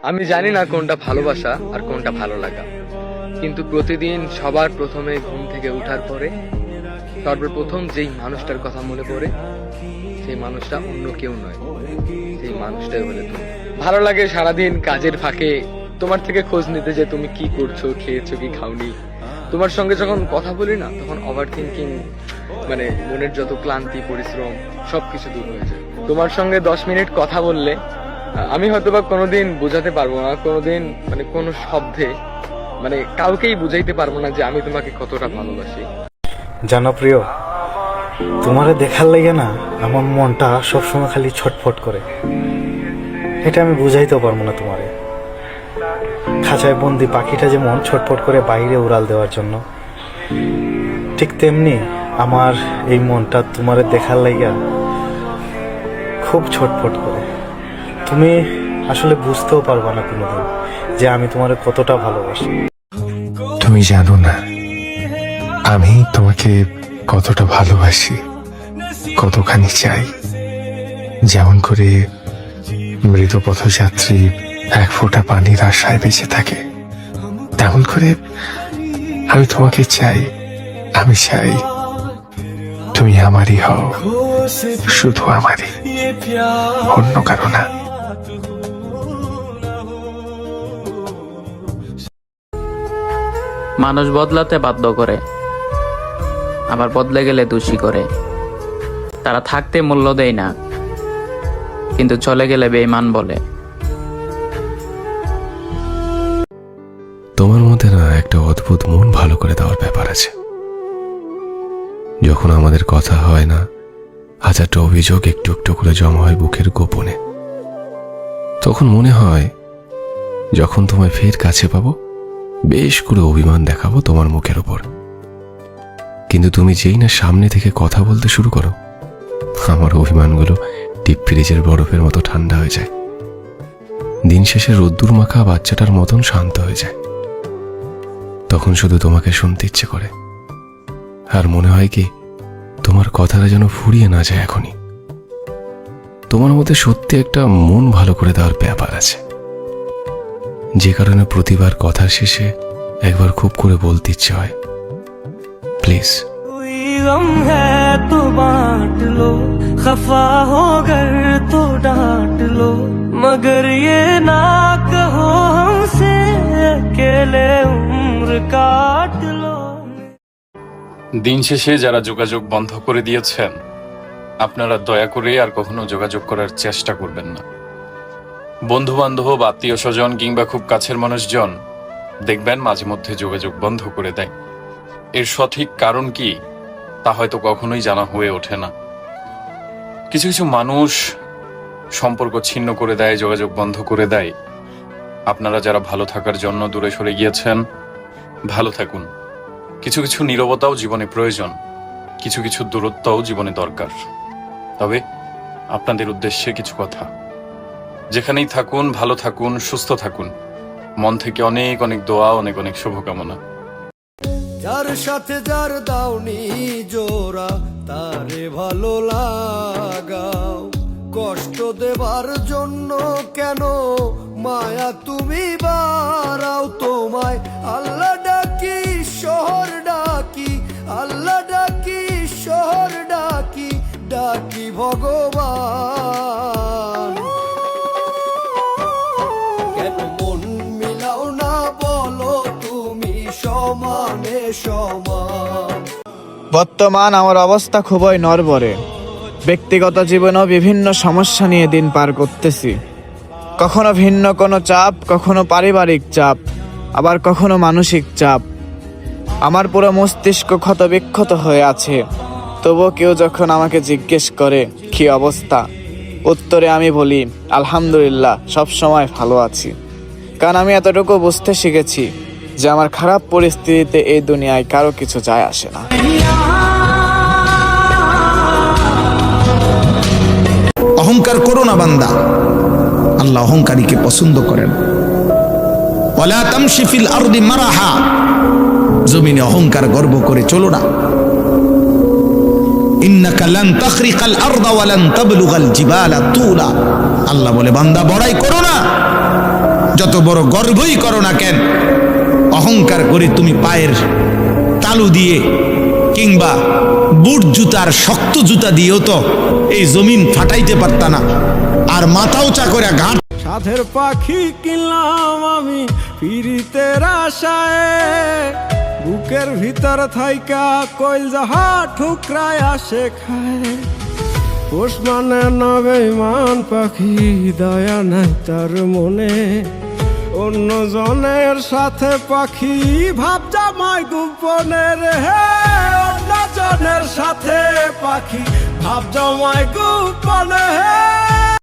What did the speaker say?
আমি জানি না কোনটা ভালোবাসা আর কোনটা ভালো লাগা, কিন্তু প্রতিদিন সবার প্রথমে ঘুম থেকে ওঠার পরে সর্বপ্রথম যেই মানুষটার কথা মনে পড়ে সেই মানুষটা অন্য কেউ নয়, সেই মানুষটাই হলে তুমি। ভালো লাগে সারাদিন কাজের ফাঁকে তোমার থেকে খোঁজ নিতে, যে তুমি কি করছো, খেয়েছো কি খাওনি। তোমার সঙ্গে যখন কথা বলি না, তখন ওভার থিঙ্কিং মানে মনের যত ক্লান্তি পরিশ্রম সবকিছু দূর হয়ে যায়। তোমার সঙ্গে 10 মিনিট কথা বললে আমি হয়তোবা কোনোদিন বোঝাতে পারবো না, কোনোদিন মানে কোনো শব্দে মানে কাউকেই বুঝাইতে পারবো না যে আমি তোমাকে কতটা ভালোবাসি। জানো প্রিয়, তোমারে দেখার লাগে না আমার মনটা সবসময় খালি ছটফট করে। এটা আমি বুঝাইতেও পারবো না তোমারে। খাঁচায় বন্দি পাখিটা যেমন ছটফট করে বাইরে উড়াল দেওয়ার জন্য, ঠিক তেমনি আমার এই মনটা তোমারে দেখার লাগা খুব ছটফট করে। তুমি আসলে বুঝতেও পারবা না কোনোদিন যে আমি তোমারে কতটা ভালোবাসি। তুমি জানো না আমি তোমাকে কতটা ভালোবাসি, কতখানি চাই। যেমন করে মৃত পথযাত্রী এক ফোঁটা পানির আশায় বেঁচে থাকে, তেমন করে আমি তোমাকে চাই। আমি চাই তুমি আমারই হও, শুধু আমারই, অন্য কারো না। মানুষ বদলাতে বাধ্য করে, আবার বদলে গেলে দোষী করে। তারা থাকতে মূল্য দেয় না, কিন্তু চলে গেলে বেঈমান বলে। তোমার মধ্যে না একটা অদ্ভুত মন ভালো করে দেওয়ার ব্যাপার আছে। যখন আমাদের কথা হয় না, হাজারটা অভিযোগ একটু একটু করে জমা হয় বুকের গোপনে। তখন মনে হয় যখন তোমায় ফের কাছে পাবো, বেশ করে অভিমান দেখাবো তোমার মুখের ওপর। কিন্তু তুমি যেই না সামনে থেকে কথা বলতে শুরু করো, আমার অভিমানগুলো ডিপ ফ্রিজের বরফের মতো ঠান্ডা হয়ে যায়। দিন শেষে রোদ্দুর মাখা বাচ্চাটার মতন শান্ত হয়ে যায়। তখন শুধু তোমাকে শুনতে ইচ্ছে করে, আর মনে হয় কি তোমার কথাটা যেন ফুরিয়ে না যায় এখনই। তোমার মধ্যে সত্যি একটা মন ভালো করে দেওয়ার ব্যাপার আছে, যে কারণে প্রতিবার কথার শেষে একবার খুব করে বলতে ইচ্ছে হয়, প্লিজ। गम है तो बांट लो, खफा हो गर तो डांट लो, मगर ये ना कहो हमसे अकेले उम्र काट लो। দিন শেষে যারা যোগাযোগ বন্ধ করে দিয়েছেন, আপনারা দয়া করে আর কখনো যোগাযোগ করার চেষ্টা করবেন না। বন্ধু বান্ধব, আত্মীয় স্বজন কিংবা খুব কাছের মানুষজন দেখবেন মাঝে মধ্যে যোগাযোগ বন্ধ করে দেয়। এর সঠিক কারণ কি তা হয়তো কখনোই জানা হয়ে ওঠে না। কিছু কিছু মানুষ সম্পর্ক ছিন্ন করে দেয়, যোগাযোগ বন্ধ করে দেয়। আপনারা যারা ভালো থাকার জন্য দূরে সরে গিয়েছেন, ভালো থাকুন। কিছু কিছু নীরবতাও জীবনে প্রয়োজন, কিছু কিছু দূরত্বও জীবনে দরকার। তবে আপনাদের উদ্দেশ্যে কিছু কথা, যেখানেই থাকুন ভালো থাকুন, সুস্থ থাকুন। মন থেকে অনেক অনেক দোয়া, অনেক অনেক শুভকামনা। যার সাথে যার দাওনি জোড়া, তারে ভালো লাগাও। কষ্ট দেবার জন্য কেন মায়া তুমি বাড়াও? তোমায় আল্লাহ ডাকি, শহর ডাকি, আল্লাহ ডাকি, শহর ডাকি, ডাকি ভগবান। কেন মন মিলাও না বলো তুমি সমানে সমান? বর্তমান আমার অবস্থা খুবই নড়বড়ে। ব্যক্তিগত জীবনেও বিভিন্ন সমস্যা নিয়ে দিন পার করতেছি। কখনো ভিন্ন কোনো চাপ, কখনো পারিবারিক চাপ, আবার কখনো মানসিক চাপ। আমার পুরো মস্তিষ্ক ক্ষতবিক্ষত হয়ে আছে। তবুও কেউ যখন আমাকে জিজ্ঞেস করে কি অবস্থা, উত্তরে আমি বলি আলহামদুলিল্লাহ, সব সময় ভালো আছি। কারণ আমি এতটুকু বুঝতে শিখেছি যে আমার খারাপ পরিস্থিতিতে এই দুনিয়ায় কারো কিছু যায় আসে না। অহংকার করো না বান্দা, আল্লাহ অহংকারীকে পছন্দ করেন। ওয়ালা তামশি ফিল আরদি মারাহা, জমিনে অহংকার গর্ব করে চলো না। ইন্নাকা লান তাখরিকাল আরদা ওয়া লান তাবলুগাল জিবালা তুলা, আল্লাহ বলে বান্দা বড়াই করো না। বড় গর্বই করো না কেন, অহংকার করে তুমি পায়ের তালু দিয়ে কিংবা বুট জুতার শক্ত জুতা দিয়েও তো এই জমিন ফাটাইতে পারতা না, আর মাথা উঁচা করে ঘাট। সাধের পাখি কিনলাম আমি পিরিতের আশায়, বুকের ভিতর থাইকা কইল যাহা ঠুকরায় আসে খায়। পোষ মানে না বেঈমান পাখি, দয়া নাই তার মনে, অন্য জনের সাথে পাখি ভাব জামাই গোপনে রে। অন্য জনের সাথে পাখি ভাব জামাই গোপনে।